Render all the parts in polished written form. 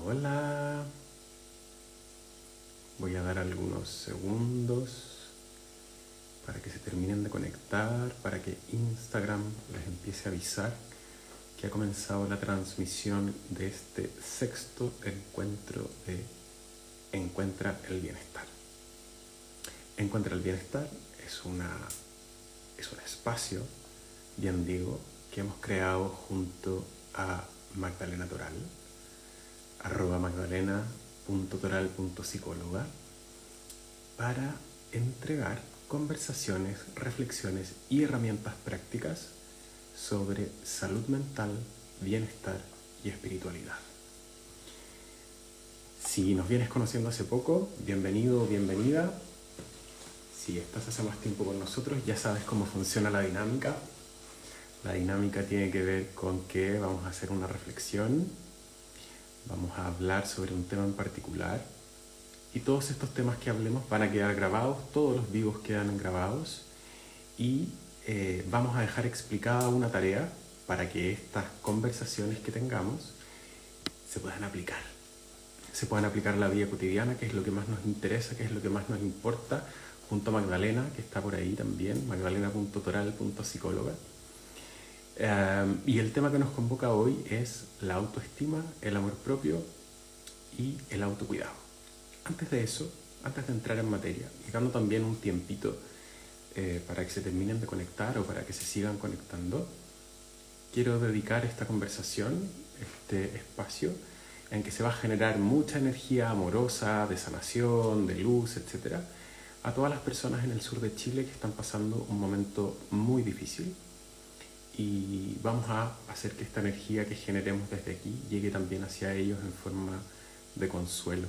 Hola, voy a dar algunos segundos para que se terminen de conectar, para que Instagram les empiece a avisar que ha comenzado la transmisión de este sexto encuentro de Encuentra el Bienestar. Encuentra el Bienestar es un espacio, bien digo, que hemos creado junto a Magdalena Toral, @magdalena.toral.psicóloga, para entregar conversaciones, reflexiones y herramientas prácticas sobre salud mental, bienestar y espiritualidad. Si nos vienes conociendo hace poco, bienvenido o bienvenida. Si estás hace más tiempo con nosotros, ya sabes cómo funciona la dinámica. La dinámica tiene que ver con que vamos a hacer una reflexión, vamos a hablar sobre un tema en particular y todos estos temas que hablemos van a quedar grabados, todos los vivos quedan grabados y vamos a dejar explicada una tarea para que estas conversaciones que tengamos se puedan aplicar. Se puedan aplicar a la vida cotidiana, que es lo que más nos interesa, que es lo que más nos importa, junto a Magdalena, que está por ahí también, magdalena.toral.psicóloga. Y el tema que nos convoca hoy es la autoestima, el amor propio y el autocuidado. Antes de eso, antes de entrar en materia, y dando también un tiempito para que se terminen de conectar o para que se sigan conectando, quiero dedicar esta conversación, este espacio, en que se va a generar mucha energía amorosa, de sanación, de luz, etc., a todas las personas en el sur de Chile que están pasando un momento muy difícil. Y vamos a hacer que esta energía que generemos desde aquí llegue también hacia ellos en forma de consuelo.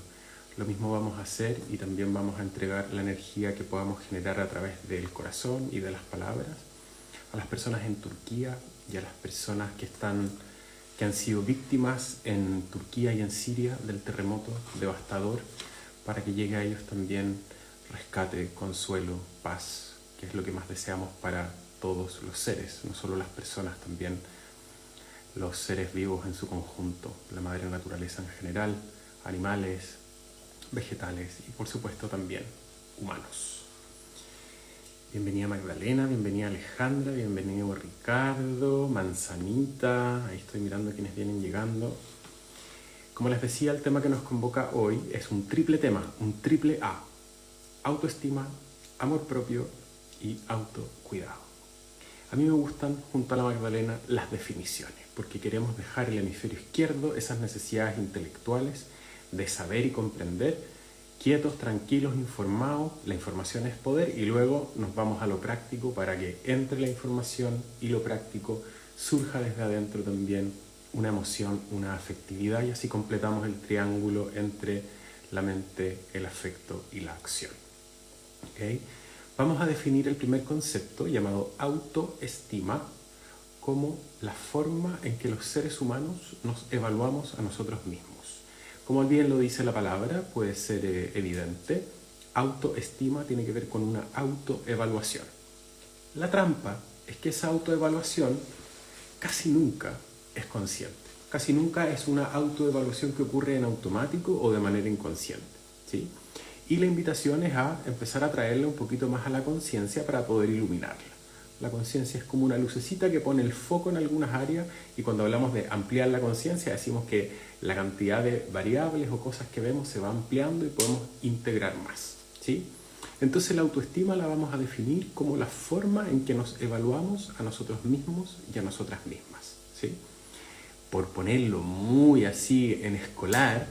Lo mismo vamos a hacer y también vamos a entregar la energía que podamos generar a través del corazón y de las palabras a las personas en Turquía y a las personas que han sido víctimas en Turquía y en Siria del terremoto devastador, para que llegue a ellos también rescate, consuelo, paz, que es lo que más deseamos para todos los seres, no solo las personas, también los seres vivos en su conjunto, la madre naturaleza en general, animales, vegetales y por supuesto también humanos. Bienvenida Magdalena, bienvenida Alejandra, bienvenido Ricardo, Manzanita, ahí estoy mirando a quienes vienen llegando. Como les decía, el tema que nos convoca hoy es un triple tema, un triple A: autoestima, amor propio y autocuidado. A mí me gustan, junto a la Magdalena, las definiciones, porque queremos dejar el hemisferio izquierdo, esas necesidades intelectuales de saber y comprender, quietos, tranquilos, informados. La información es poder, y luego nos vamos a lo práctico para que entre la información y lo práctico surja desde adentro también una emoción, una afectividad, y así completamos el triángulo entre la mente, el afecto y la acción. ¿Okay? Vamos a definir el primer concepto, llamado autoestima, como la forma en que los seres humanos nos evaluamos a nosotros mismos. Como bien lo dice la palabra, puede ser evidente, autoestima tiene que ver con una autoevaluación. La trampa es que esa autoevaluación casi nunca es consciente. Casi nunca es una autoevaluación que ocurre en automático o de manera inconsciente, ¿sí? Y la invitación es a empezar a traerla un poquito más a la conciencia para poder iluminarla. La conciencia es como una lucecita que pone el foco en algunas áreas, y cuando hablamos de ampliar la conciencia decimos que la cantidad de variables o cosas que vemos se va ampliando y podemos integrar más, ¿sí? Entonces la autoestima la vamos a definir como la forma en que nos evaluamos a nosotros mismos y a nosotras mismas, ¿sí? Por ponerlo muy así en escolar,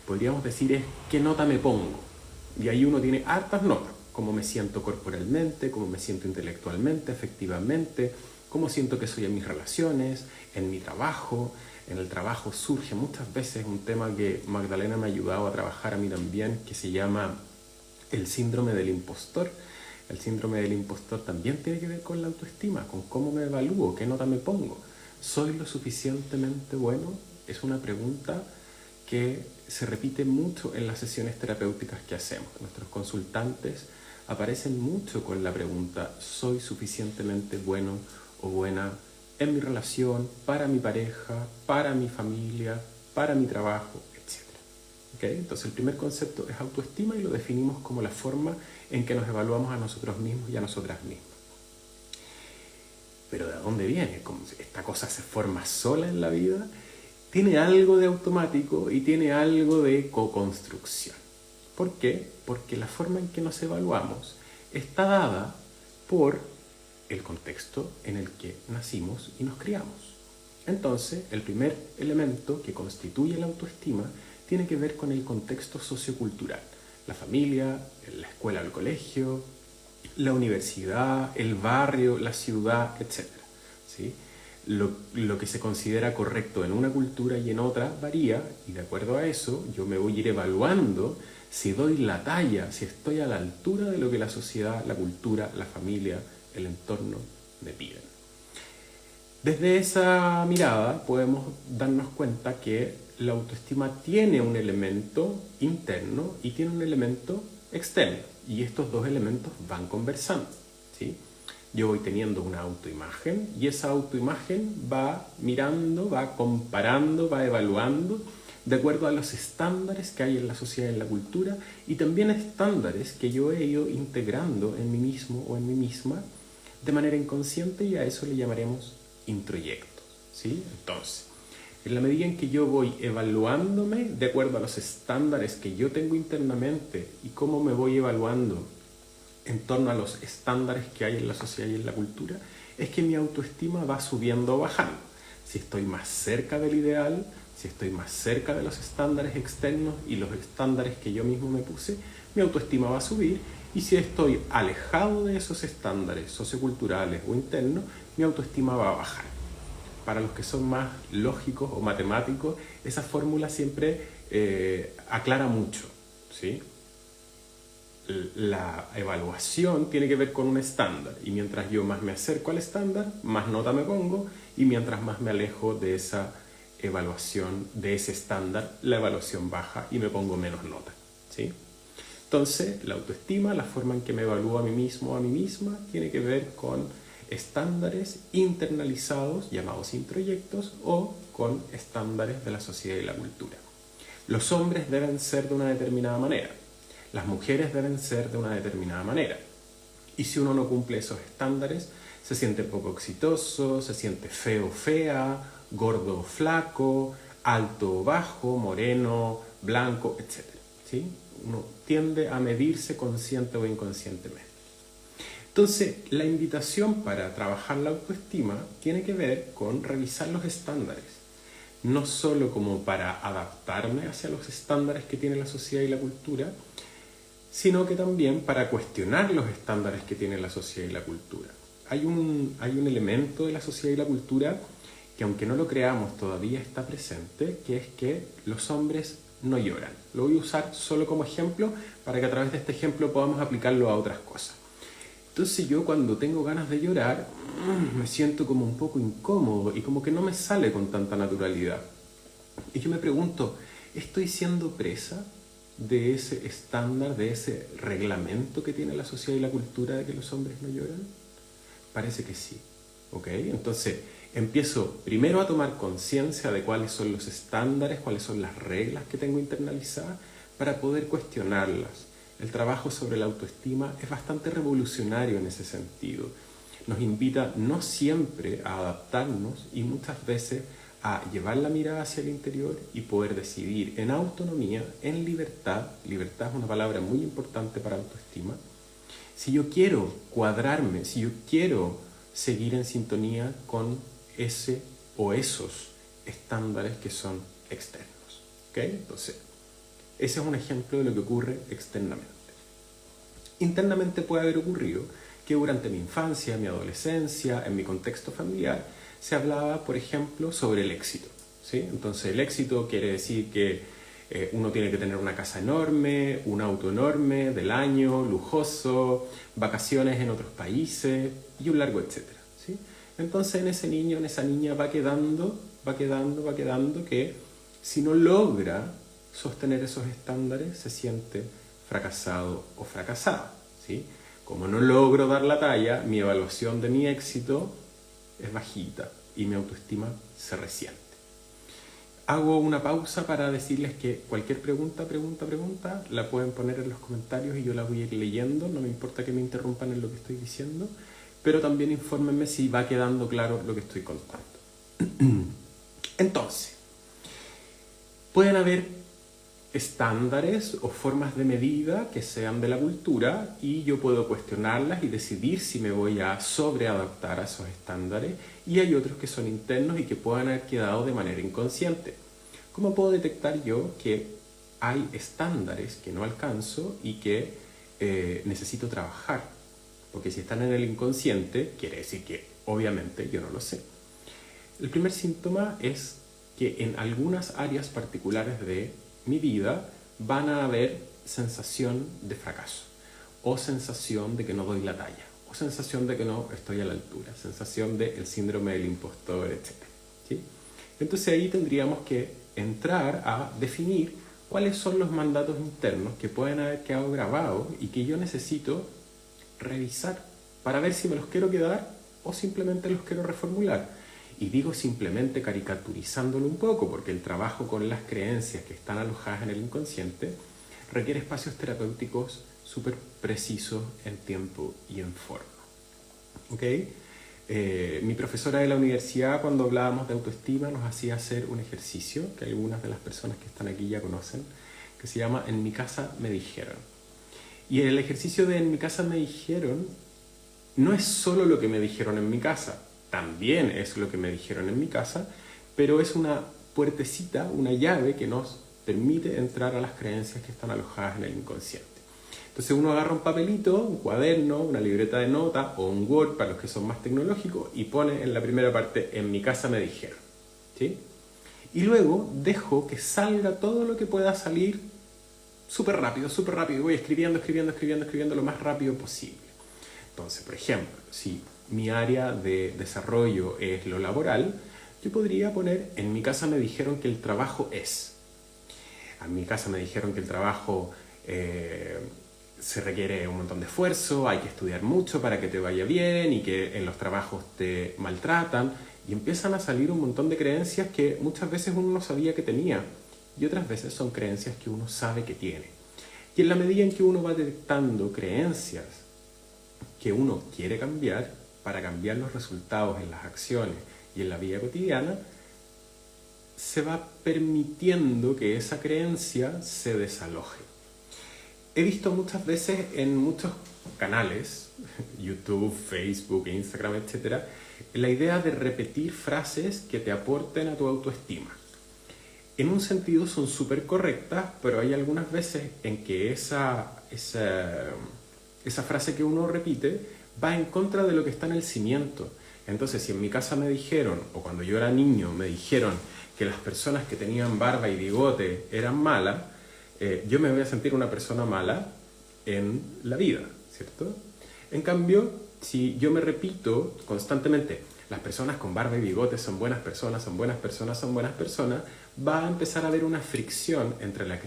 podríamos decir es qué nota me pongo. Y ahí uno tiene hartas notas: cómo me siento corporalmente, cómo me siento intelectualmente, efectivamente, cómo siento que soy en mis relaciones, en mi trabajo. En el trabajo surge muchas veces un tema que Magdalena me ha ayudado a trabajar a mí también, que se llama el síndrome del impostor. El síndrome del impostor también tiene que ver con la autoestima, con cómo me evalúo, qué nota me pongo. ¿Soy lo suficientemente bueno? Es una pregunta que se repite mucho en las sesiones terapéuticas que hacemos. Nuestros consultantes aparecen mucho con la pregunta: ¿soy suficientemente bueno o buena en mi relación, para mi pareja, para mi familia, para mi trabajo, etc.? ¿Okay? Entonces el primer concepto es autoestima y lo definimos como la forma en que nos evaluamos a nosotros mismos y a nosotras mismas. Pero ¿de dónde viene? Como esta cosa se forma sola en la vida, tiene algo de automático y tiene algo de co-construcción. ¿Por qué? Porque la forma en que nos evaluamos está dada por el contexto en el que nacimos y nos criamos. Entonces, el primer elemento que constituye la autoestima tiene que ver con el contexto sociocultural. La familia, la escuela, el colegio, la universidad, el barrio, la ciudad, etc. ¿Sí? Lo que se considera correcto en una cultura y en otra varía, y de acuerdo a eso yo me voy a ir evaluando si doy la talla, si estoy a la altura de lo que la sociedad, la cultura, la familia, el entorno me piden. Desde esa mirada podemos darnos cuenta que la autoestima tiene un elemento interno y tiene un elemento externo, y estos dos elementos van conversando, ¿sí? Yo voy teniendo una autoimagen y esa autoimagen va mirando, va comparando, va evaluando de acuerdo a los estándares que hay en la sociedad y en la cultura, y también estándares que yo he ido integrando en mí mismo o en mí misma de manera inconsciente, y a eso le llamaremos introyectos, ¿sí? Entonces, en la medida en que yo voy evaluándome de acuerdo a los estándares que yo tengo internamente y cómo me voy evaluando en torno a los estándares que hay en la sociedad y en la cultura, es que mi autoestima va subiendo o bajando. Si estoy más cerca del ideal, si estoy más cerca de los estándares externos y los estándares que yo mismo me puse, mi autoestima va a subir, y si estoy alejado de esos estándares socioculturales o internos, mi autoestima va a bajar. Para los que son más lógicos o matemáticos, esa fórmula siempre aclara mucho, ¿sí? La evaluación tiene que ver con un estándar, y mientras yo más me acerco al estándar, más nota me pongo, y mientras más me alejo de esa evaluación, de ese estándar, la evaluación baja y me pongo menos nota, ¿sí? Entonces, la autoestima, la forma en que me evalúo a mí mismo o a mí misma, tiene que ver con estándares internalizados, llamados introyectos, o con estándares de la sociedad y la cultura. Los hombres deben ser de una determinada manera, las mujeres deben ser de una determinada manera, y si uno no cumple esos estándares, se siente poco exitoso, se siente feo o fea, gordo o flaco, alto o bajo, moreno, blanco, etc. ¿Sí? Uno tiende a medirse consciente o inconscientemente. Entonces, la invitación para trabajar la autoestima tiene que ver con revisar los estándares, no solo como para adaptarme hacia los estándares que tiene la sociedad y la cultura, sino que también para cuestionar los estándares que tiene la sociedad y la cultura. Hay un elemento de la sociedad y la cultura que, aunque no lo creamos, todavía está presente, que es que los hombres no lloran. Lo voy a usar solo como ejemplo para que a través de este ejemplo podamos aplicarlo a otras cosas. Entonces yo, cuando tengo ganas de llorar, me siento como un poco incómodo y como que no me sale con tanta naturalidad. Y yo me pregunto, ¿estoy siendo presa de ese estándar, de ese reglamento que tiene la sociedad y la cultura de que los hombres no lloran? Parece que sí, ¿ok? Entonces empiezo primero a tomar conciencia de cuáles son los estándares, cuáles son las reglas que tengo internalizadas, para poder cuestionarlas. El trabajo sobre la autoestima es bastante revolucionario en ese sentido. Nos invita no siempre a adaptarnos, y muchas veces a llevar la mirada hacia el interior y poder decidir en autonomía, en libertad. Libertad es una palabra muy importante para autoestima. Si yo quiero cuadrarme, si yo quiero seguir en sintonía con ese o esos estándares que son externos, ¿ok? Entonces, ese es un ejemplo de lo que ocurre externamente. Internamente puede haber ocurrido que durante mi infancia, mi adolescencia, en mi contexto familiar, se hablaba, por ejemplo, sobre el éxito, ¿sí? Entonces, el éxito quiere decir que uno tiene que tener una casa enorme, un auto enorme, del año, lujoso, vacaciones en otros países y un largo etcétera, ¿sí? Entonces, en ese niño, en esa niña va quedando que si no logra sostener esos estándares, se siente fracasado o fracasada, ¿sí? Como no logro dar la talla, mi evaluación de mi éxito es bajita y mi autoestima se resiente. Hago una pausa para decirles que cualquier pregunta, la pueden poner en los comentarios y yo la voy a ir leyendo. No me importa que me interrumpan en lo que estoy diciendo, pero también infórmenme si va quedando claro lo que estoy contando. Entonces, pueden haber estándares o formas de medida que sean de la cultura y yo puedo cuestionarlas y decidir si me voy a sobreadaptar a esos estándares, y hay otros que son internos y que puedan haber quedado de manera inconsciente. ¿Cómo puedo detectar yo que hay estándares que no alcanzo y que necesito trabajar? Porque si están en el inconsciente, quiere decir que obviamente yo no lo sé. El primer síntoma es que en algunas áreas particulares de mi vida van a haber sensación de fracaso, o sensación de que no doy la talla, o sensación de que no estoy a la altura, sensación del síndrome del impostor, etc. ¿Sí? Entonces ahí tendríamos que entrar a definir cuáles son los mandatos internos que pueden haber quedado grabados y que yo necesito revisar para ver si me los quiero quedar o simplemente los quiero reformular. Y digo simplemente caricaturizándolo un poco, porque el trabajo con las creencias que están alojadas en el inconsciente requiere espacios terapéuticos súper precisos en tiempo y en forma. ¿Ok? Mi profesora de la universidad, cuando hablábamos de autoestima, nos hacía hacer un ejercicio que algunas de las personas que están aquí ya conocen, que se llama En mi casa me dijeron. Y el ejercicio de En mi casa me dijeron no es solo lo que me dijeron en mi casa, también es lo que me dijeron en mi casa, pero es una puertecita, una llave que nos permite entrar a las creencias que están alojadas en el inconsciente. Entonces uno agarra un papelito, un cuaderno, una libreta de nota o un Word para los que son más tecnológicos y pone en la primera parte En mi casa me dijeron. ¿Sí? Y luego dejo que salga todo lo que pueda salir súper rápido. Voy escribiendo lo más rápido posible. Entonces, por ejemplo, si mi área de desarrollo es lo laboral, yo podría poner En mi casa me dijeron que el trabajo es. En mi casa me dijeron que el trabajo se requiere un montón de esfuerzo, hay que estudiar mucho para que te vaya bien y que en los trabajos te maltratan, y empiezan a salir un montón de creencias que muchas veces uno no sabía que tenía y otras veces son creencias que uno sabe que tiene. Y en la medida en que uno va detectando creencias que uno quiere cambiar para cambiar los resultados en las acciones y en la vida cotidiana, se va permitiendo que esa creencia se desaloje. He visto muchas veces en muchos canales, YouTube, Facebook, Instagram, etc., la idea de repetir frases que te aporten a tu autoestima. En un sentido son súper correctas, pero hay algunas veces en que esa frase que uno repite va en contra de lo que está en el cimiento. Entonces, si en mi casa me dijeron, o cuando yo era niño me dijeron que las personas que tenían barba y bigote eran malas, yo me voy a sentir una persona mala en la vida, ¿cierto? En cambio, si yo me repito constantemente, las personas con barba y bigote son buenas personas, va a empezar a haber una fricción entre la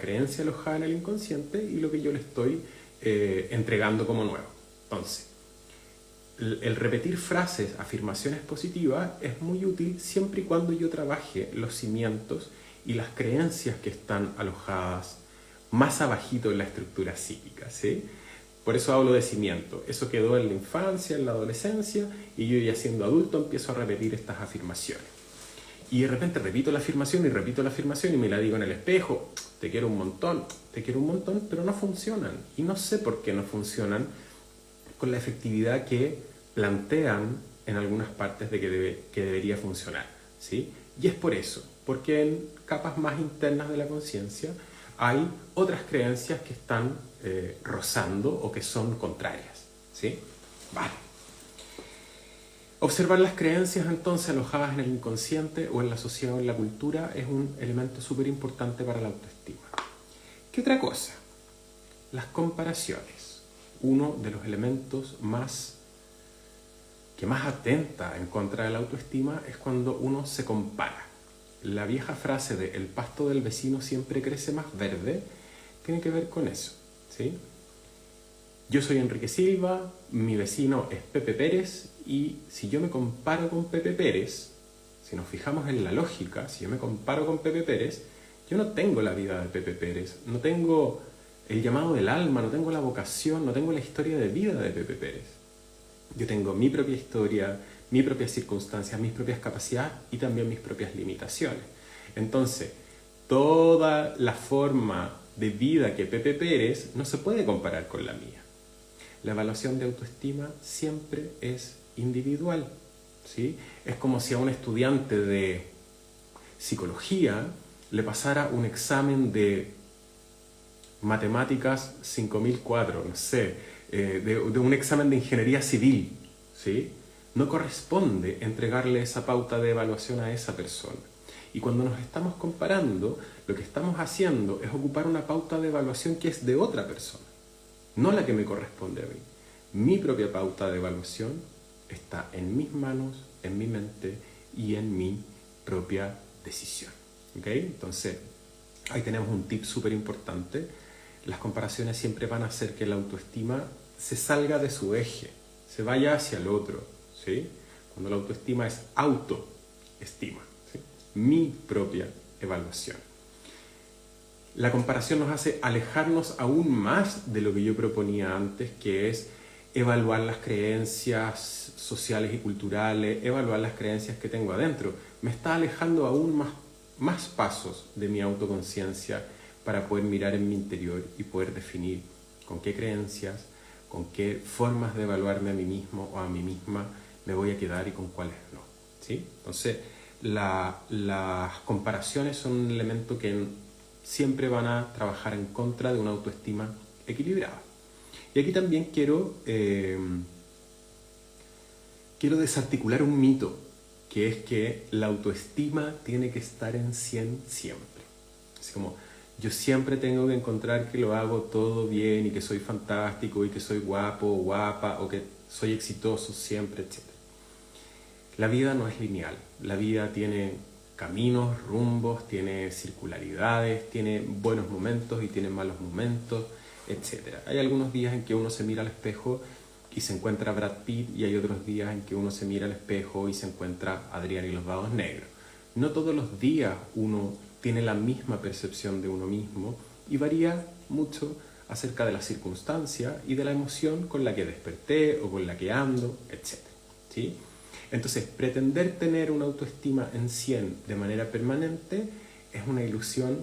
creencia alojada en el inconsciente y lo que yo le estoy entregando como nuevo. Entonces, el repetir frases, afirmaciones positivas, es muy útil siempre y cuando yo trabaje los cimientos y las creencias que están alojadas más abajito en la estructura psíquica, ¿sí? Por eso hablo de cimiento. Eso quedó en la infancia, en la adolescencia, y yo ya siendo adulto empiezo a repetir estas afirmaciones. Y de repente repito la afirmación y me la digo en el espejo, te quiero un montón, pero no funcionan. Y no sé por qué no funcionan con la efectividad que plantean en algunas partes de que debería funcionar, ¿sí? Y es por eso, porque en capas más internas de la conciencia hay otras creencias que están rozando o que son contrarias, ¿sí? Vale. Observar las creencias entonces alojadas en el inconsciente o en la sociedad o en la cultura es un elemento súper importante para la autoestima. ¿Qué otra cosa? Las comparaciones. Uno de los elementos que más atenta en contra de la autoestima es cuando uno se compara. La vieja frase de el pasto del vecino siempre crece más verde tiene que ver con eso, ¿sí? Yo soy Enrique Silva, mi vecino es Pepe Pérez, y si yo me comparo con Pepe Pérez, Si nos fijamos en la lógica, si yo me comparo con Pepe Pérez, yo no tengo la vida de Pepe Pérez, no tengo el llamado del alma, no tengo la vocación, no tengo la historia de vida de Pepe Pérez. Yo tengo mi propia historia, mis propias circunstancias, mis propias capacidades y también mis propias limitaciones. Entonces, toda la forma de vida que Pepe Pérez no se puede comparar con la mía. La evaluación de autoestima siempre es individual, ¿sí? Es como si a un estudiante de psicología le pasara un examen de matemáticas 5004, no sé, de un examen de ingeniería civil, ¿sí? No corresponde entregarle esa pauta de evaluación a esa persona. Y cuando nos estamos comparando, lo que estamos haciendo es ocupar una pauta de evaluación que es de otra persona, no la que me corresponde a mí. Mi propia pauta de evaluación está en mis manos, en mi mente y en mi propia decisión. ¿Ok? Entonces, ahí tenemos un tip súper importante. Las comparaciones siempre van a hacer que la autoestima se salga de su eje, se vaya hacia el otro, ¿sí? Cuando la autoestima es autoestima, ¿sí? Mi propia evaluación. La comparación nos hace alejarnos aún más de lo que yo proponía antes, que es evaluar las creencias sociales y culturales, evaluar las creencias que tengo adentro. Me está alejando aún más pasos de mi autoconciencia para poder mirar en mi interior y poder definir con qué creencias, con qué formas de evaluarme a mí mismo o a mí misma me voy a quedar y con cuáles no, ¿sí? Entonces, las comparaciones son un elemento que siempre van a trabajar en contra de una autoestima equilibrada. Y aquí también quiero desarticular un mito, que es que la autoestima tiene que estar en 100 siempre. Así como, yo siempre tengo que encontrar que lo hago todo bien y que soy fantástico y que soy guapo o guapa o que soy exitoso siempre, etc. La vida no es lineal. La vida tiene caminos, rumbos, tiene circularidades, tiene buenos momentos y tiene malos momentos, etc. Hay algunos días en que uno se mira al espejo y se encuentra a Brad Pitt y hay otros días en que uno se mira al espejo y se encuentra a Adrián y los dados negros. No todos los días uno tiene la misma percepción de uno mismo y varía mucho acerca de la circunstancia y de la emoción con la que desperté o con la que ando, etc. ¿Sí? Entonces, pretender tener una autoestima en 100 de manera permanente es una ilusión,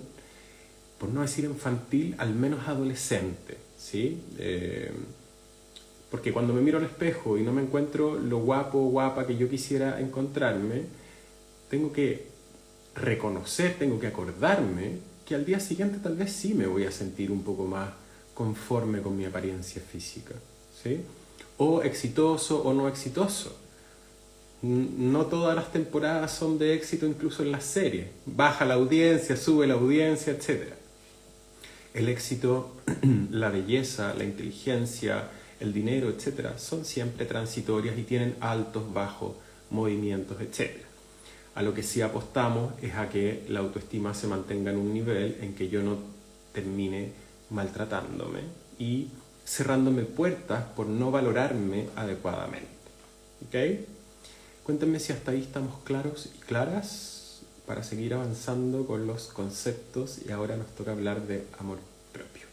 por no decir infantil, al menos adolescente, ¿sí? Porque cuando me miro al espejo y no me encuentro lo guapo o guapa que yo quisiera encontrarme, tengo que reconocer, tengo que acordarme que al día siguiente tal vez sí me voy a sentir un poco más conforme con mi apariencia física, ¿sí? O exitoso o no exitoso. No todas las temporadas son de éxito, incluso en las series. Baja la audiencia, sube la audiencia, etc. El éxito, la belleza, la inteligencia, el dinero, etc. son siempre transitorias y tienen altos, bajos, movimientos, etc. A lo que sí apostamos es a que la autoestima se mantenga en un nivel en que yo no termine maltratándome y cerrándome puertas por no valorarme adecuadamente. ¿Ok? Cuéntenme si hasta ahí estamos claros y claras para seguir avanzando con los conceptos y ahora nos toca hablar de amor propio.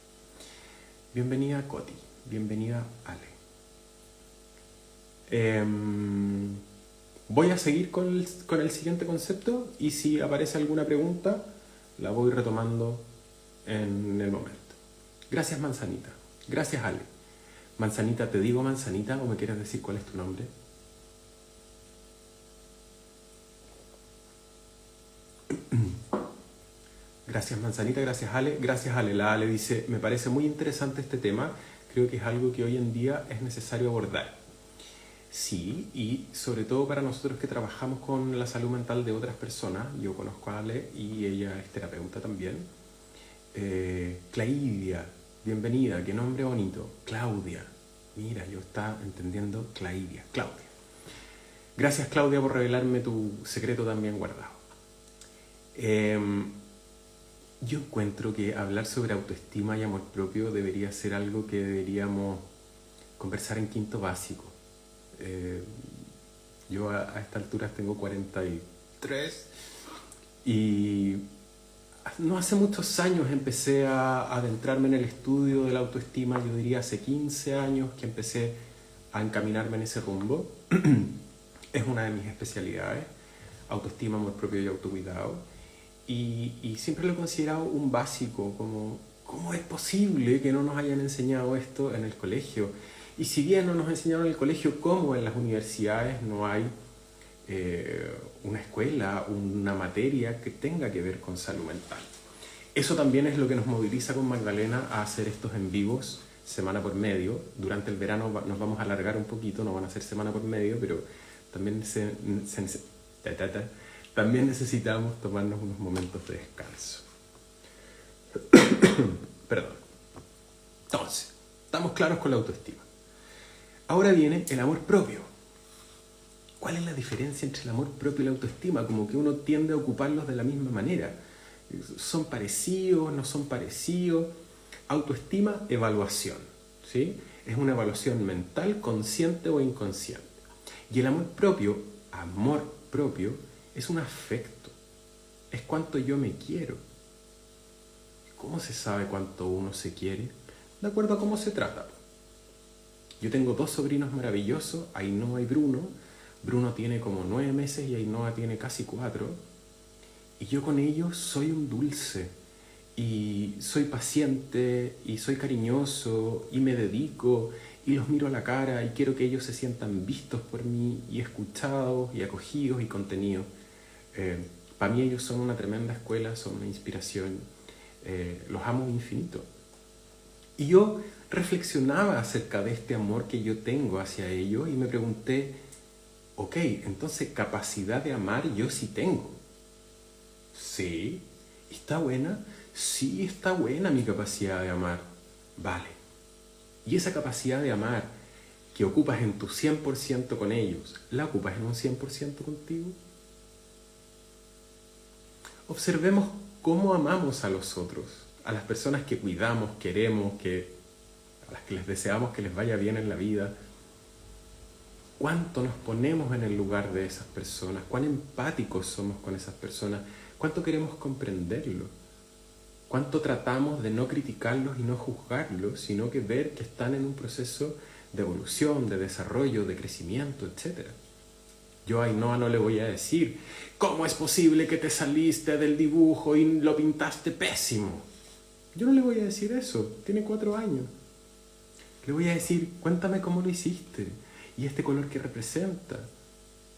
Bienvenida Coti, bienvenida Ale. Voy a seguir con el siguiente concepto y si aparece alguna pregunta la voy retomando en el momento. Gracias Manzanita, gracias Ale. Manzanita, ¿te digo Manzanita o me quieres decir cuál es tu nombre? Gracias Manzanita, gracias Ale. Gracias Ale. La Ale dice, me parece muy interesante este tema, creo que es algo que hoy en día es necesario abordar. Sí, y sobre todo para nosotros que trabajamos con la salud mental de otras personas. Yo conozco a Ale y ella es terapeuta también. Claudia, bienvenida, qué nombre bonito. Claudia, mira, yo estaba entendiendo Claudia. Gracias Claudia por revelarme tu secreto también guardado. Yo encuentro que hablar sobre autoestima y amor propio debería ser algo que deberíamos conversar en quinto básico. Yo a esta altura tengo 40 y 3. Y no hace muchos años empecé a adentrarme en el estudio de la autoestima, yo diría hace 15 años que empecé a encaminarme en ese rumbo. Es una de mis especialidades, autoestima, amor propio y autocuidado. Y siempre lo he considerado un básico, como ¿cómo es posible que no nos hayan enseñado esto en el colegio? Y si bien no nos enseñaron en el colegio, ¿cómo en las universidades no hay una escuela, una materia que tenga que ver con salud mental? Eso también es lo que nos moviliza con Magdalena a hacer estos en vivos semana por medio. Durante el verano nos vamos a alargar un poquito, no van a ser semana por medio, pero también también necesitamos tomarnos unos momentos de descanso. Perdón. Entonces, estamos claros con la autoestima. Ahora viene el amor propio. ¿Cuál es la diferencia entre el amor propio y la autoestima? Como que uno tiende a ocuparlos de la misma manera. ¿Son parecidos? ¿No son parecidos? Autoestima, evaluación, ¿sí? Es una evaluación mental, consciente o inconsciente. Y el amor propio, es un afecto. Es cuánto yo me quiero. ¿Cómo se sabe cuánto uno se quiere? De acuerdo a cómo se trata. Yo tengo 2 sobrinos maravillosos, Ainhoa y Bruno. Bruno tiene como 9 meses y Ainhoa tiene casi 4. Y yo con ellos soy un dulce. Y soy paciente, y soy cariñoso, y me dedico, y los miro a la cara, y quiero que ellos se sientan vistos por mí, y escuchados, y acogidos, y contenidos. Para mí ellos son una tremenda escuela, son una inspiración. Los amo infinito. Y yo reflexionaba acerca de este amor que yo tengo hacia ellos, y me pregunté, ok, entonces capacidad de amar yo sí tengo. Sí, ¿está buena? Sí, está buena mi capacidad de amar. Vale. Y esa capacidad de amar que ocupas en tu 100% con ellos, ¿la ocupas en un 100% contigo? Observemos cómo amamos a los otros, a las personas que cuidamos, queremos, a las que les deseamos que les vaya bien en la vida. ¿Cuánto nos ponemos en el lugar de esas personas? ¿Cuán empáticos somos con esas personas? ¿Cuánto queremos comprenderlos? ¿Cuánto tratamos de no criticarlos y no juzgarlos, sino que ver que están en un proceso de evolución, de desarrollo, de crecimiento, etc.? Yo a Ainhoa no le voy a decir, ¿cómo es posible que te saliste del dibujo y lo pintaste pésimo? Yo no le voy a decir eso, tiene 4 años. Le voy a decir, cuéntame cómo lo hiciste y este color que representa.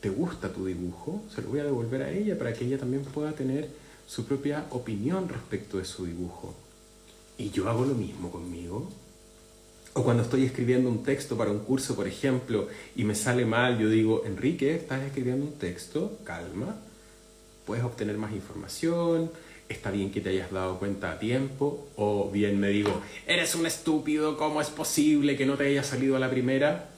¿Te gusta tu dibujo? Se lo voy a devolver a ella para que ella también pueda tener su propia opinión respecto de su dibujo. Y yo hago lo mismo conmigo. O cuando estoy escribiendo un texto para un curso, por ejemplo, y me sale mal, yo digo, Enrique, estás escribiendo un texto, calma, puedes obtener más información, está bien que te hayas dado cuenta a tiempo, o bien me digo, eres un estúpido, ¿cómo es posible que no te haya salido a la primera?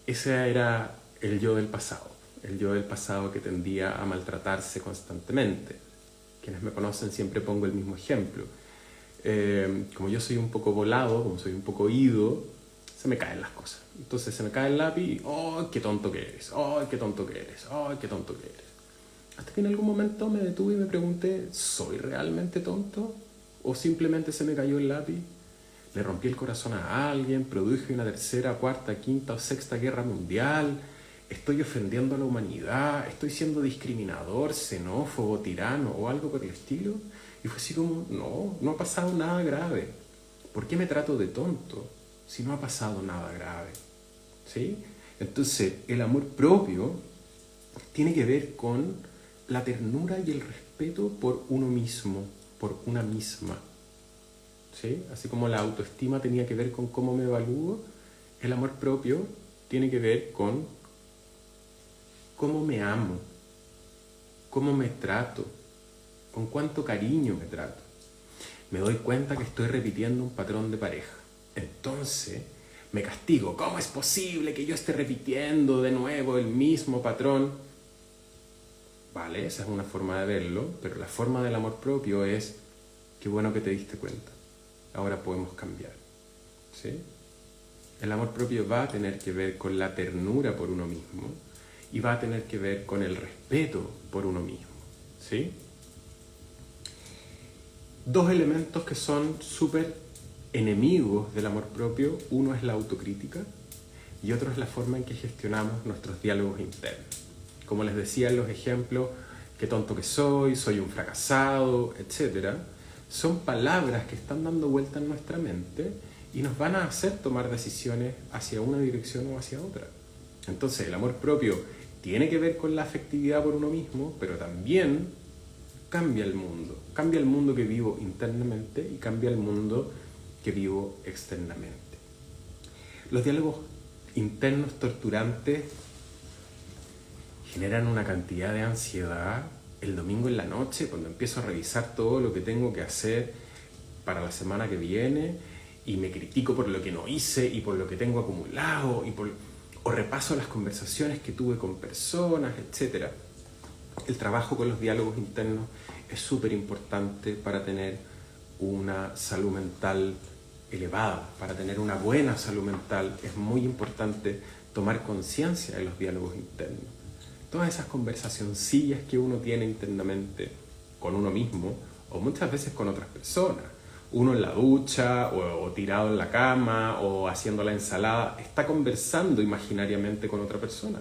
Ese era el yo del pasado que tendía a maltratarse constantemente. Quienes me conocen siempre pongo el mismo ejemplo. Como yo soy un poco volado, como soy un poco ido, se me caen las cosas. Entonces se me cae el lápiz y ¡oh, qué tonto que eres! ¡Oh, qué tonto que eres! ¡Oh, qué tonto que eres! Hasta que en algún momento me detuve y me pregunté, ¿soy realmente tonto? ¿O simplemente se me cayó el lápiz? ¿Le rompí el corazón a alguien? ¿Produje una tercera, cuarta, quinta o sexta guerra mundial? ¿Estoy ofendiendo a la humanidad? ¿Estoy siendo discriminador, xenófobo, tirano o algo por el estilo? Y fue así como, no ha pasado nada grave. ¿Por qué me trato de tonto si no ha pasado nada grave? ¿Sí? Entonces, el amor propio tiene que ver con la ternura y el respeto por uno mismo, por una misma. ¿Sí? Así como la autoestima tenía que ver con cómo me evalúo, el amor propio tiene que ver con cómo me amo, cómo me trato, con cuánto cariño me trato. Me doy cuenta que estoy repitiendo un patrón de pareja. Entonces me castigo. ¿Cómo es posible que yo esté repitiendo de nuevo el mismo patrón? Vale, esa es una forma de verlo, pero la forma del amor propio es, qué bueno que te diste cuenta. Ahora podemos cambiar. ¿Sí? El amor propio va a tener que ver con la ternura por uno mismo y va a tener que ver con el respeto por uno mismo, ¿sí? Dos elementos que son súper enemigos del amor propio. Uno es la autocrítica y otro es la forma en que gestionamos nuestros diálogos internos. Como les decía en los ejemplos, qué tonto que soy un fracasado, etc. Son palabras que están dando vuelta en nuestra mente y nos van a hacer tomar decisiones hacia una dirección o hacia otra. Entonces, el amor propio tiene que ver con la afectividad por uno mismo, pero también cambia el mundo que vivo internamente y cambia el mundo que vivo externamente. Los diálogos internos torturantes generan una cantidad de ansiedad el domingo en la noche, cuando empiezo a revisar todo lo que tengo que hacer para la semana que viene y me critico por lo que no hice y por lo que tengo acumulado o repaso las conversaciones que tuve con personas, etc. El trabajo con los diálogos internos es súper importante para tener una salud mental elevada. Para tener una buena salud mental es muy importante tomar conciencia de los diálogos internos. Todas esas conversacioncillas que uno tiene internamente con uno mismo o muchas veces con otras personas. Uno en la ducha o tirado en la cama o haciendo la ensalada está conversando imaginariamente con otra persona.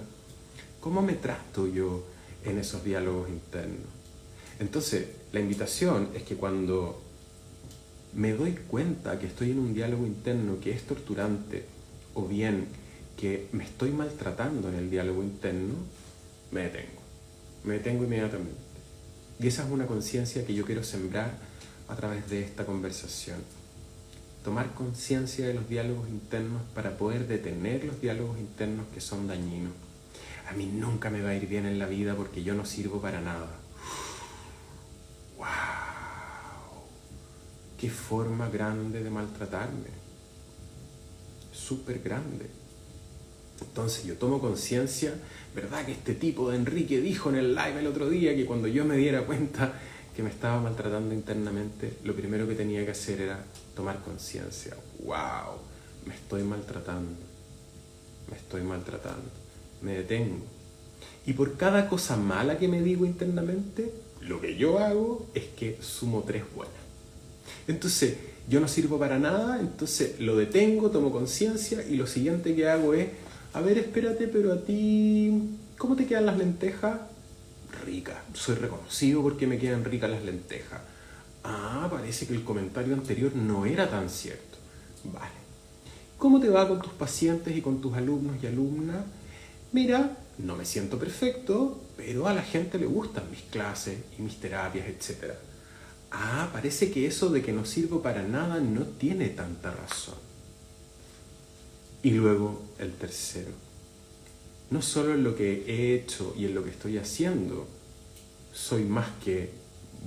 ¿Cómo me trato yo en esos diálogos internos? Entonces, la invitación es que cuando me doy cuenta que estoy en un diálogo interno que es torturante o bien que me estoy maltratando en el diálogo interno, me detengo inmediatamente. Y esa es una conciencia que yo quiero sembrar a través de esta conversación. Tomar conciencia de los diálogos internos para poder detener los diálogos internos que son dañinos. A mí nunca me va a ir bien en la vida porque yo no sirvo para nada. ¡Wow! ¡Qué forma grande de maltratarme! Súper grande. Entonces yo tomo conciencia, ¿verdad? Que este tipo de Enrique dijo en el live el otro día que cuando yo me diera cuenta que me estaba maltratando internamente, lo primero que tenía que hacer era tomar conciencia. ¡Wow! Me estoy maltratando. Me detengo. Y por cada cosa mala que me digo internamente, lo que yo hago es que sumo 3 buenas. Entonces, yo no sirvo para nada, entonces lo detengo, tomo conciencia y lo siguiente que hago es, a ver, espérate, pero a ti, ¿cómo te quedan las lentejas? Ricas. Soy reconocido porque me quedan ricas las lentejas. Ah, parece que el comentario anterior no era tan cierto. Vale. ¿Cómo te va con tus pacientes y con tus alumnos y alumnas? Mira, no me siento perfecto, pero a la gente le gustan mis clases y mis terapias, etc. Ah, parece que eso de que no sirvo para nada no tiene tanta razón. Y luego el tercero. No solo en lo que he hecho y en lo que estoy haciendo soy más que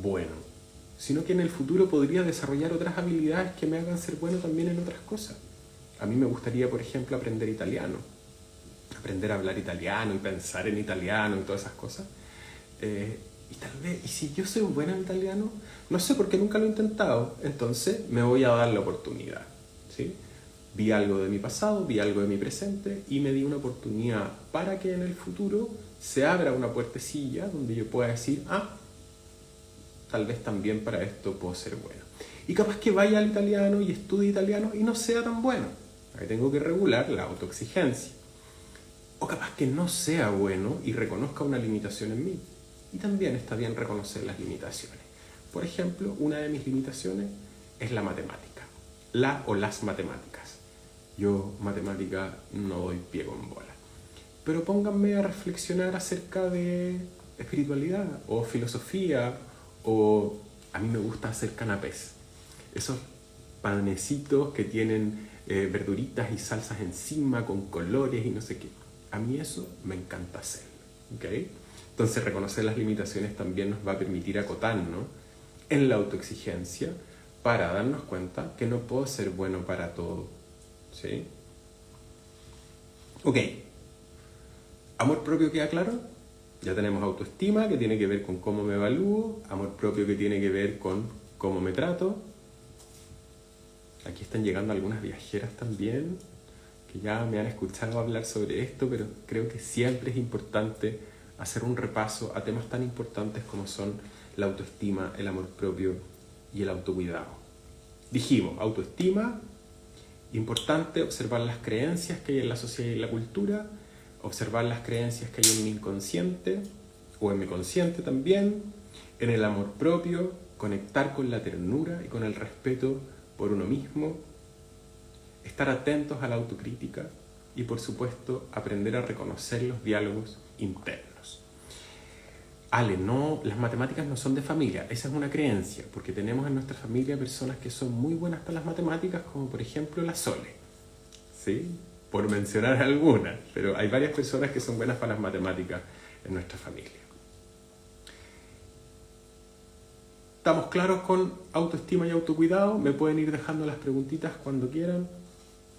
bueno, sino que en el futuro podría desarrollar otras habilidades que me hagan ser bueno también en otras cosas. A mí me gustaría, por ejemplo, aprender italiano. Aprender a hablar italiano y pensar en italiano y todas esas cosas. Y tal vez, y si yo soy bueno en italiano, no sé porque nunca lo he intentado, entonces me voy a dar la oportunidad, ¿sí? Vi algo de mi pasado, vi algo de mi presente y me di una oportunidad para que en el futuro se abra una puertecilla donde yo pueda decir, tal vez también para esto puedo ser bueno. Y capaz que vaya al italiano y estudie italiano y no sea tan bueno. Ahí tengo que regular la autoexigencia. O capaz que no sea bueno y reconozca una limitación en mí. Y también está bien reconocer las limitaciones. Por ejemplo, una de mis limitaciones es la matemática. La o las matemáticas. Yo, matemática, no doy pie con bola. Pero pónganme a reflexionar acerca de espiritualidad o filosofía o a mí me gusta hacer canapés. Esos panecitos que tienen verduritas y salsas encima con colores y no sé qué. A mí eso me encanta hacer. ¿Okay? Entonces reconocer las limitaciones también nos va a permitir acotarnos en la autoexigencia para darnos cuenta que no puedo ser bueno para todo. ¿Sí? Ok. ¿Amor propio queda claro? Ya tenemos autoestima, que tiene que ver con cómo me evalúo. Amor propio, que tiene que ver con cómo me trato. Aquí están llegando algunas viajeras también. que ya me han escuchado hablar sobre esto, pero creo que siempre es importante hacer un repaso a temas tan importantes como son la autoestima, el amor propio y el autocuidado. Dijimos, autoestima, importante observar las creencias que hay en la sociedad y en la cultura, observar las creencias que hay en mi inconsciente o en mi consciente también, en el amor propio, conectar con la ternura y con el respeto por uno mismo, estar atentos a la autocrítica y, por supuesto, aprender a reconocer los diálogos internos. Ale, no, las matemáticas no son de familia, esa es una creencia, porque tenemos en nuestra familia personas que son muy buenas para las matemáticas, como por ejemplo la Sole, ¿sí? Por mencionar algunas, pero hay varias personas que son buenas para las matemáticas en nuestra familia. ¿Estamos claros con autoestima y autocuidado? Me pueden ir dejando las preguntitas cuando quieran.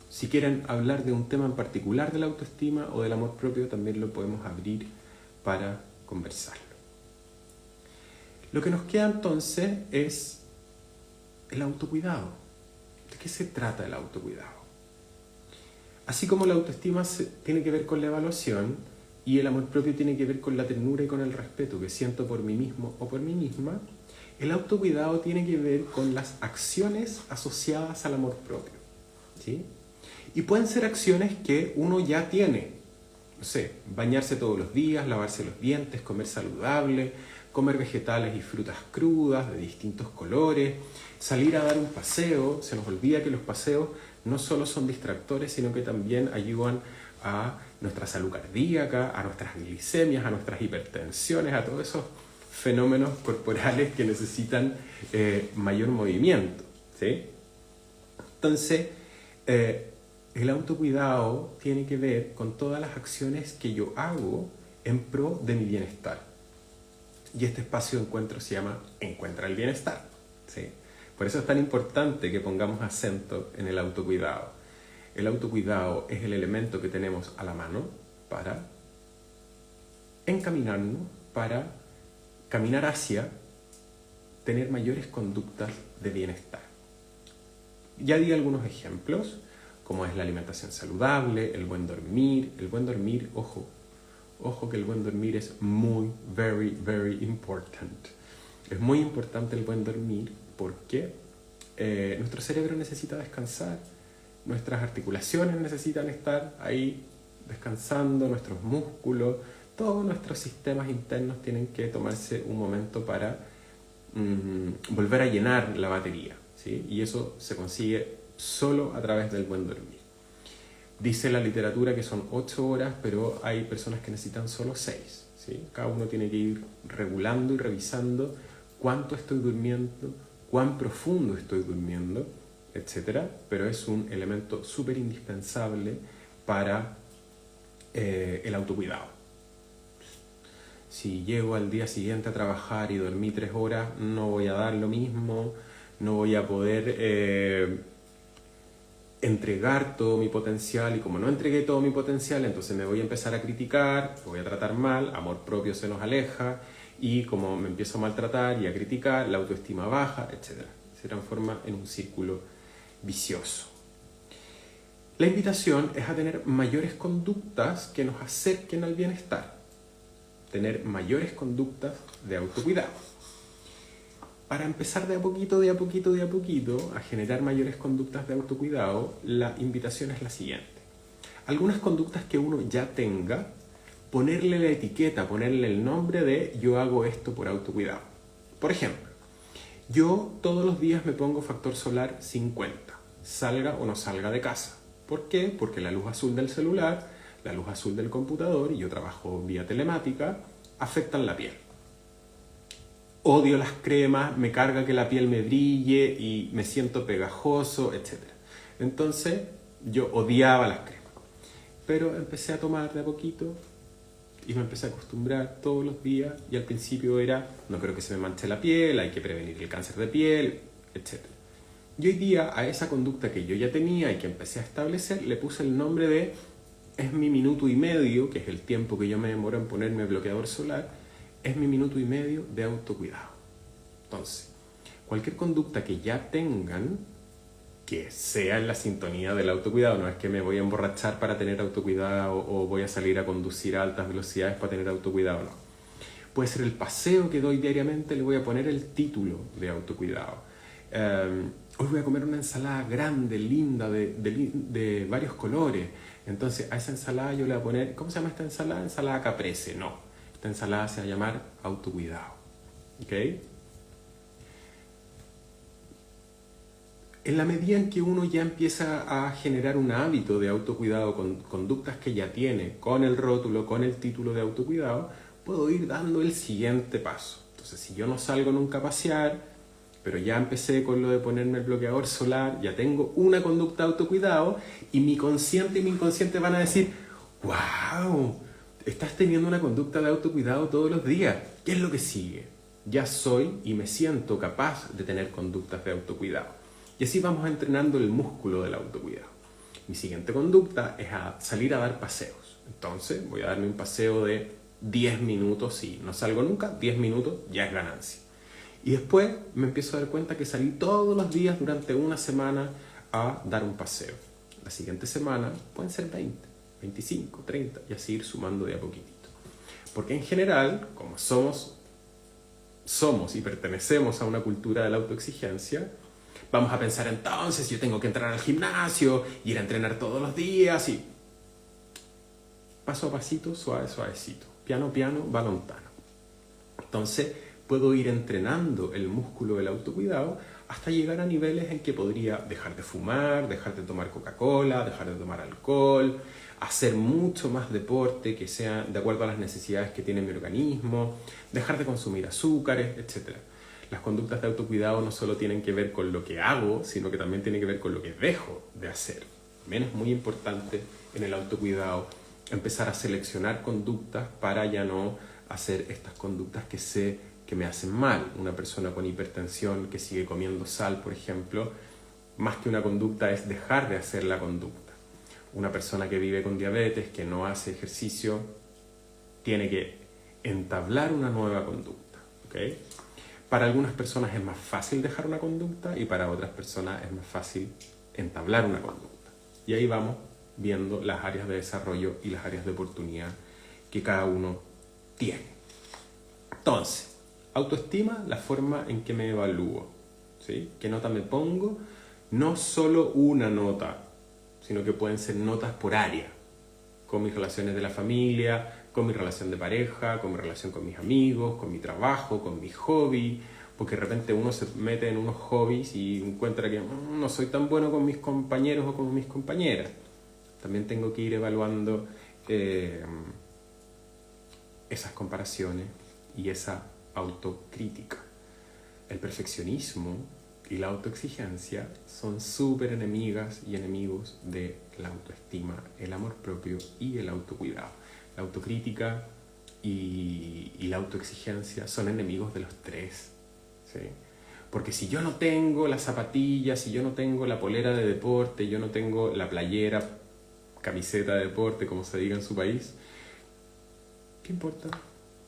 Si quieren hablar de un tema en particular de la autoestima o del amor propio, también lo podemos abrir para conversarlo. Lo que nos queda entonces es el autocuidado. ¿De qué se trata el autocuidado? Así como la autoestima tiene que ver con la evaluación y el amor propio tiene que ver con la ternura y con el respeto que siento por mí mismo o por mí misma, el autocuidado tiene que ver con las acciones asociadas al amor propio, ¿sí? Y pueden ser acciones que uno ya tiene. No sé, bañarse todos los días, lavarse los dientes, comer saludable, comer vegetales y frutas crudas de distintos colores, salir a dar un paseo. Se nos olvida que los paseos no solo son distractores, sino que también ayudan a nuestra salud cardíaca, a nuestras glicemias, a nuestras hipertensiones, a todos esos fenómenos corporales que necesitan mayor movimiento, ¿sí? Entonces, el autocuidado tiene que ver con todas las acciones que yo hago en pro de mi bienestar. Y este espacio de encuentro se llama Encuentra el Bienestar, ¿sí? Por eso es tan importante que pongamos acento en el autocuidado. El autocuidado es el elemento que tenemos a la mano para encaminarnos, para caminar hacia tener mayores conductas de bienestar. Ya di algunos ejemplos, como es la alimentación saludable, el buen dormir. El buen dormir, ojo que el buen dormir es very important. Es muy importante el buen dormir porque nuestro cerebro necesita descansar, nuestras articulaciones necesitan estar ahí descansando, nuestros músculos, todos nuestros sistemas internos tienen que tomarse un momento para volver a llenar la batería, ¿sí? Y eso se consigue solo a través del buen dormir. Dice la literatura que son 8 horas, pero hay personas que necesitan solo 6, ¿sí? Cada uno tiene que ir regulando y revisando cuánto estoy durmiendo, cuán profundo estoy durmiendo, etc. Pero es un elemento súper indispensable para el autocuidado. Si llego al día siguiente a trabajar y dormí 3 horas, no voy a dar lo mismo, no voy a poder entregar todo mi potencial, y como no entregué todo mi potencial, entonces me voy a empezar a criticar, me voy a tratar mal, amor propio se nos aleja, y como me empiezo a maltratar y a criticar, la autoestima baja, etc. Se transforma en un círculo vicioso. La invitación es a tener mayores conductas que nos acerquen al bienestar, tener mayores conductas de autocuidado. Para empezar de a poquito a generar mayores conductas de autocuidado, la invitación es la siguiente. Algunas conductas que uno ya tenga, ponerle la etiqueta, ponerle el nombre de yo hago esto por autocuidado. Por ejemplo, yo todos los días me pongo factor solar 50, salga o no salga de casa. ¿Por qué? Porque la luz azul del celular, la luz azul del computador, y yo trabajo vía telemática, afectan la piel. Odio las cremas, me carga que la piel me brille y me siento pegajoso, etc. Entonces yo odiaba las cremas. Pero empecé a tomar de a poquito y me empecé a acostumbrar todos los días, y al principio era, no creo que se me manche la piel, hay que prevenir el cáncer de piel, etc. Y hoy día a esa conducta que yo ya tenía y que empecé a establecer, le puse el nombre de es mi minuto y medio, que es el tiempo que yo me demoro en ponerme bloqueador solar, es mi minuto y medio de autocuidado. Entonces, cualquier conducta que ya tengan, que sea en la sintonía del autocuidado. No es que me voy a emborrachar para tener autocuidado o voy a salir a conducir a altas velocidades para tener autocuidado, no. Puede ser el paseo que doy diariamente, le voy a poner el título de autocuidado. Hoy voy a comer una ensalada grande, linda, de varios colores. Entonces a esa ensalada yo le voy a poner, ¿cómo se llama esta ensalada? Ensalada caprese. No, esta ensalada se va a llamar autocuidado. ¿Ok? En la medida en que uno ya empieza a generar un hábito de autocuidado con conductas que ya tiene, con el rótulo, con el título de autocuidado, puedo ir dando el siguiente paso. Entonces, si yo no salgo nunca a pasear, pero ya empecé con lo de ponerme el bloqueador solar, ya tengo una conducta de autocuidado y mi consciente y mi inconsciente van a decir, ¡wow! Estás teniendo una conducta de autocuidado todos los días. ¿Qué es lo que sigue? Ya soy y me siento capaz de tener conductas de autocuidado. Y así vamos entrenando el músculo del autocuidado. Mi siguiente conducta es salir a dar paseos. Entonces voy a darme un paseo de 10 minutos. Si no salgo nunca, 10 minutos ya es ganancia. Y después me empiezo a dar cuenta que salí todos los días durante una semana a dar un paseo. La siguiente semana pueden ser 20, 25, 30 y así ir sumando de a poquitito. Porque en general, como somos y pertenecemos a una cultura de la autoexigencia, vamos a pensar entonces, yo tengo que entrar al gimnasio, ir a entrenar todos los días y paso a pasito, suave, suavecito, piano, piano, va lontano. Entonces puedo ir entrenando el músculo del autocuidado hasta llegar a niveles en que podría dejar de fumar, dejar de tomar Coca-Cola, dejar de tomar alcohol, hacer mucho más deporte que sea de acuerdo a las necesidades que tiene mi organismo, dejar de consumir azúcares, etc. Las conductas de autocuidado no solo tienen que ver con lo que hago, sino que también tienen que ver con lo que dejo de hacer. También es muy importante en el autocuidado empezar a seleccionar conductas para ya no hacer estas conductas que sé que me hacen mal. Una persona con hipertensión que sigue comiendo sal, por ejemplo, más que una conducta es dejar de hacer la conducta. Una persona que vive con diabetes, que no hace ejercicio, tiene que entablar una nueva conducta. ¿Okay? Para algunas personas es más fácil dejar una conducta y para otras personas es más fácil entablar una conducta. Y ahí vamos viendo las áreas de desarrollo y las áreas de oportunidad que cada uno tiene. Entonces, autoestima, la forma en que me evalúo, ¿sí? ¿Qué nota me pongo? No solo una nota, sino que pueden ser notas por área, con mis relaciones de la familia, con mi relación de pareja, con mi relación con mis amigos, con mi trabajo, con mi hobby, porque de repente uno se mete en unos hobbies y encuentra que no soy tan bueno con mis compañeros o con mis compañeras. También tengo que ir evaluando esas comparaciones y esa autocrítica. El perfeccionismo y la autoexigencia son súper enemigas y enemigos de la autoestima, el amor propio y el autocuidado. La autocrítica y la autoexigencia son enemigos de los tres, ¿sí? Porque si yo no tengo las zapatillas, si yo no tengo la polera de deporte, yo no tengo la playera, camiseta de deporte, como se diga en su país, ¿qué importa?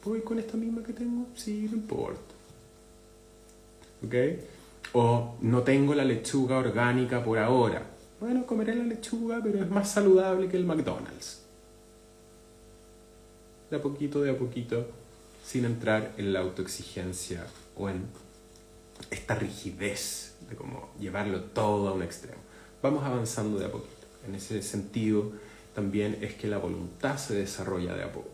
¿Voy con esta misma que tengo? Sí, no importa. ¿Ok? O no tengo la lechuga orgánica por ahora. Bueno, comeré la lechuga, pero es más saludable que el McDonald's. De a poquito, sin entrar en la autoexigencia o en esta rigidez de cómo llevarlo todo a un extremo. Vamos avanzando de a poquito. En ese sentido, también es que la voluntad se desarrolla de a poco.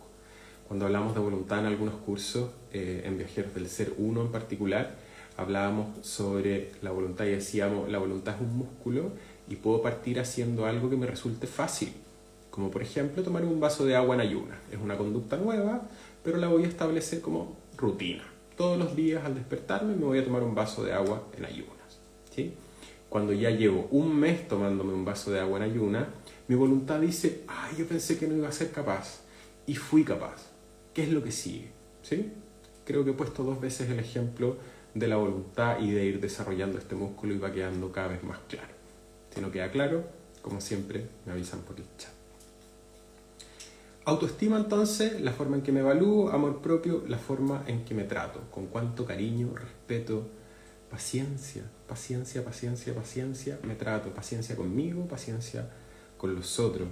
Cuando hablamos de voluntad en algunos cursos, en Viajeros del Ser 1 en particular, hablábamos sobre la voluntad y decíamos, la voluntad es un músculo y puedo partir haciendo algo que me resulte fácil, como por ejemplo tomar un vaso de agua en ayunas. Es una conducta nueva, pero la voy a establecer como rutina. Todos los días al despertarme me voy a tomar un vaso de agua en ayunas, ¿sí? Cuando ya llevo un mes tomándome un vaso de agua en ayunas, mi voluntad dice, ay, yo pensé que no iba a ser capaz y fui capaz. ¿Qué es lo que sigue? ¿Sí? Creo que he puesto 2 veces el ejemplo de la voluntad y de ir desarrollando este músculo y va quedando cada vez más claro. Si no queda claro, como siempre, me avisan por el chat. Autoestima, entonces, la forma en que me evalúo. Amor propio, la forma en que me trato. Con cuánto cariño, respeto Paciencia, paciencia, paciencia, paciencia. Me trato paciencia conmigo, paciencia con los otros.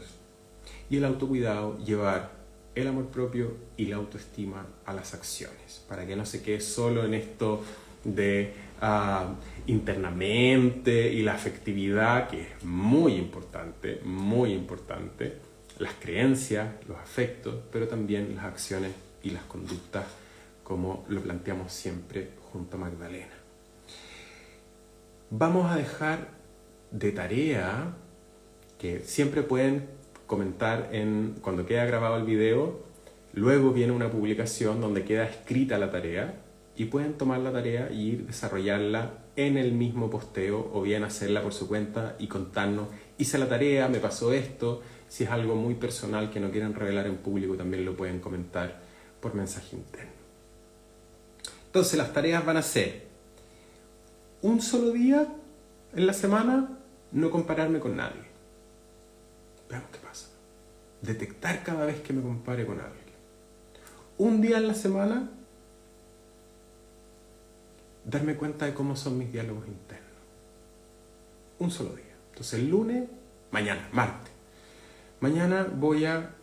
Y el autocuidado, llevar el amor propio y la autoestima a las acciones, para que no se quede solo en esto de internamente y la afectividad, que es muy importante, las creencias, los afectos, pero también las acciones y las conductas, como lo planteamos siempre junto a Magdalena. Vamos a dejar de tarea, que siempre pueden comentar cuando queda grabado el video, luego viene una publicación donde queda escrita la tarea y pueden tomar la tarea y ir desarrollarla en el mismo posteo o bien hacerla por su cuenta y contarnos: hice la tarea, me pasó esto. Si es algo muy personal que no quieren revelar en público, también lo pueden comentar por mensaje interno. Entonces las tareas van a ser: un solo día en la semana, no compararme con nadie. Veamos qué pasa. Detectar cada vez que me compare con alguien. Un día en la semana, darme cuenta de cómo son mis diálogos internos. Un solo día. Entonces el lunes, mañana, martes. Mañana voy a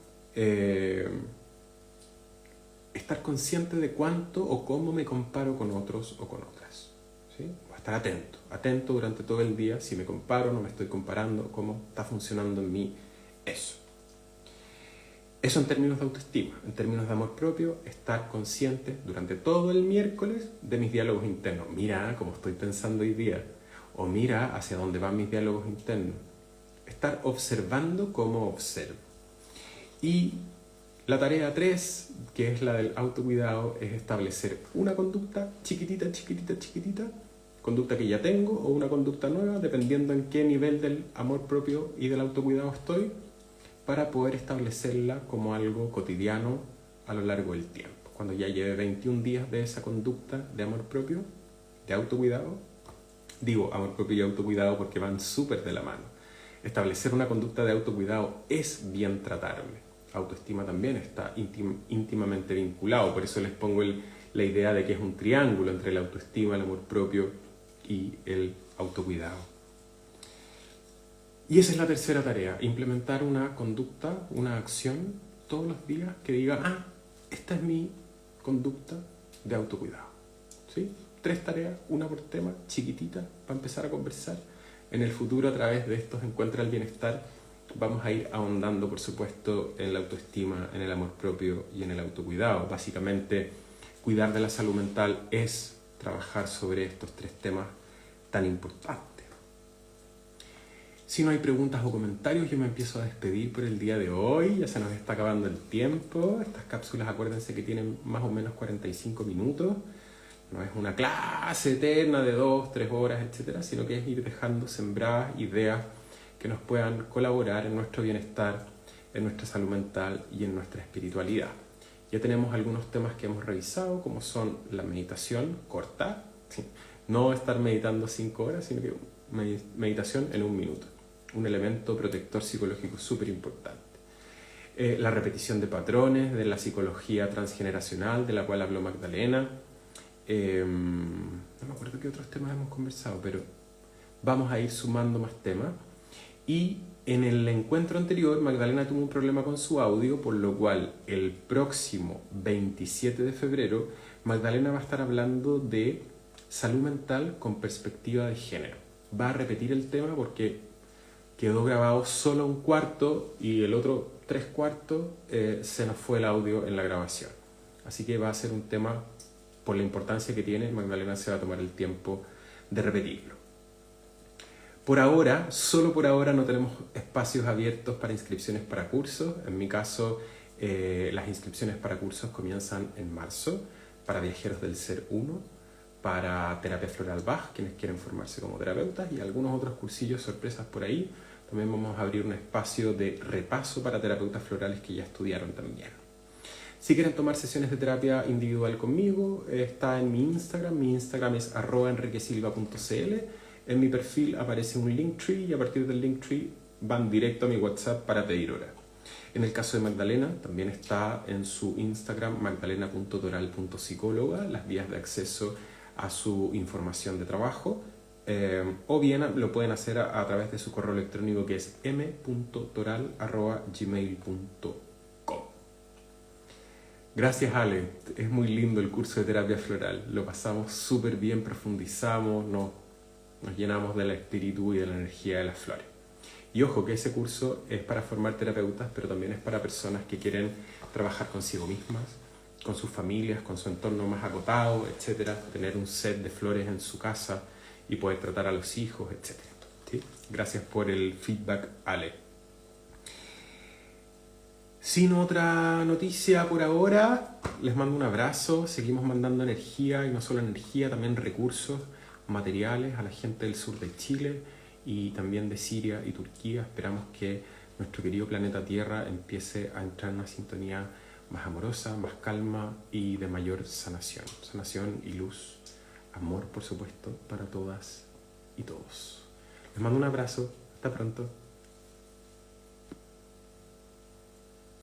estar consciente de cuánto o cómo me comparo con otros o con otras. ¿Sí? Voy a estar atento durante todo el día, si me comparo, no me estoy comparando, cómo está funcionando en mí eso. Eso en términos de autoestima. En términos de amor propio, estar consciente durante todo el miércoles de mis diálogos internos. Mira cómo estoy pensando hoy día, o mira hacia dónde van mis diálogos internos. Estar observando cómo observo. Y la tarea 3, que es la del autocuidado, es establecer una conducta chiquitita, conducta que ya tengo, o una conducta nueva, dependiendo en qué nivel del amor propio y del autocuidado estoy, para poder establecerla como algo cotidiano a lo largo del tiempo. Cuando ya lleve 21 días de esa conducta de amor propio, de autocuidado, digo amor propio y autocuidado porque van súper de la mano. Establecer una conducta de autocuidado es bien tratarme. Autoestima también está íntimamente vinculado, por eso les pongo la idea de que es un triángulo entre la autoestima, el amor propio y el autocuidado. Y esa es la tercera tarea: implementar una conducta, una acción todos los días que diga: esta es mi conducta de autocuidado. ¿Sí? 3 tareas, una por tema, chiquitita, para empezar a conversar. En el futuro, a través de estos Encuentra el Bienestar, vamos a ir ahondando, por supuesto, en la autoestima, en el amor propio y en el autocuidado. Básicamente, cuidar de la salud mental es trabajar sobre estos 3 temas tan importantes. Si no hay preguntas o comentarios, yo me empiezo a despedir por el día de hoy. Ya se nos está acabando el tiempo. Estas cápsulas, acuérdense que tienen más o menos 45 minutos. No es una clase eterna de 2, 3 horas, etcétera, sino que es ir dejando sembradas ideas que nos puedan colaborar en nuestro bienestar, en nuestra salud mental y en nuestra espiritualidad. Ya tenemos algunos temas que hemos revisado, como son la meditación corta, ¿sí? No estar meditando 5 horas, sino que meditación en 1 minuto. Un elemento protector psicológico súper importante. La repetición de patrones, de la psicología transgeneracional, de la cual habló Magdalena. No me acuerdo qué otros temas hemos conversado, pero vamos a ir sumando más temas. Y en el encuentro anterior, Magdalena tuvo un problema con su audio, por lo cual el próximo 27 de febrero, Magdalena va a estar hablando de salud mental con perspectiva de género. Va a repetir el tema porque quedó grabado solo 1/4 y el otro 3/4 se nos fue el audio en la grabación. Así que va a ser un tema, por la importancia que tiene, Magdalena se va a tomar el tiempo de repetirlo. Por ahora, solo por ahora, no tenemos espacios abiertos para inscripciones para cursos. En mi caso, las inscripciones para cursos comienzan en marzo, para Viajeros del Ser 1, para Terapia Floral Bach, quienes quieren formarse como terapeutas, y algunos otros cursillos sorpresas por ahí. También vamos a abrir un espacio de repaso para terapeutas florales que ya estudiaron también. Si quieren tomar sesiones de terapia individual conmigo, está en mi Instagram es @enriquesilva.cl. En mi perfil aparece un Linktree y a partir del Linktree van directo a mi WhatsApp para pedir hora. En el caso de Magdalena, también está en su Instagram magdalena.toral.psicóloga, las vías de acceso a su información de trabajo, o bien lo pueden hacer a través de su correo electrónico, que es m.toral@gmail.com. Gracias, Ale. Es muy lindo el curso de terapia floral. Lo pasamos súper bien, profundizamos, nos llenamos del espíritu y de la energía de las flores. Y ojo, que ese curso es para formar terapeutas, pero también es para personas que quieren trabajar consigo mismas, con sus familias, con su entorno más acotado, etcétera, tener un set de flores en su casa y poder tratar a los hijos, etcétera. ¿Sí? Gracias por el feedback, Ale. Sin otra noticia por ahora, les mando un abrazo, seguimos mandando energía, y no solo energía, también recursos materiales a la gente del sur de Chile y también de Siria y Turquía. Esperamos que nuestro querido planeta Tierra empiece a entrar en una sintonía más amorosa, más calma y de mayor sanación. Sanación y luz, amor, por supuesto, para todas y todos. Les mando un abrazo, hasta pronto.